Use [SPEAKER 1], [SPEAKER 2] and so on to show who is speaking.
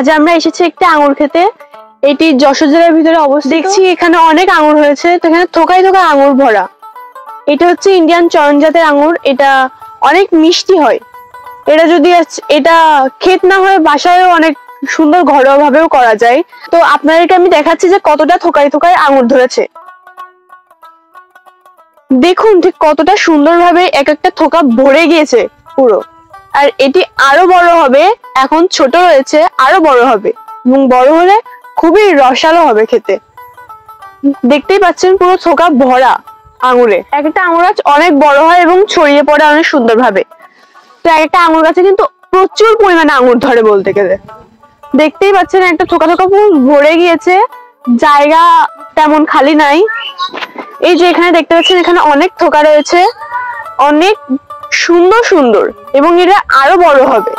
[SPEAKER 1] আজ আমরা এসেছি একটি আঙুর খেতে। এটি যশোর জেলার ভিতরে অবস্থিত। দেখছি এখানে অনেক আঙুর হয়েছে, তো এখানে থোকায় থোকায় আঙুর ভরা। এটা হচ্ছে ইন্ডিয়ান চয়ন জাতের আঙুর। এটা অনেক মিষ্টি হয়। এটা ক্ষেত না হয়ে বাসায়ও অনেক সুন্দর ঘরোয়া ভাবেও করা যায়। তো আপনাদেরকে আমি দেখাচ্ছি যে কতটা থোকায় থোকায় আঙুর ধরেছে। দেখুন ঠিক কতটা সুন্দরভাবে এক একটা থোকা ভরে গিয়েছে পুরো। আর এটি আরো বড় হবে, এখন ছোট রয়েছে, আরো বড় হবে এবং বড় হলে খুবই রসালো হবে খেতে। দেখতেই পাচ্ছেন পুরো থোকা ভরা আঙুরে। এক একটা আঙুর গাছ অনেক বড় হয় এবং ছড়িয়ে পড়ে অনেক সুন্দরভাবে। তো এক একটা আঙুর গাছে কিন্তু প্রচুর পরিমাণে আঙুর ধরে বলতে গেলে। দেখতেই পাচ্ছেন একটা থোকা থোকা পুরো ভরে গিয়েছে, জায়গা তেমন খালি নাই। এই যে এখানে দেখতে পাচ্ছেন এখানে অনেক থোকা রয়েছে, অনেক সুন্দর সুন্দর, এবং এটা আরো বড় হবে।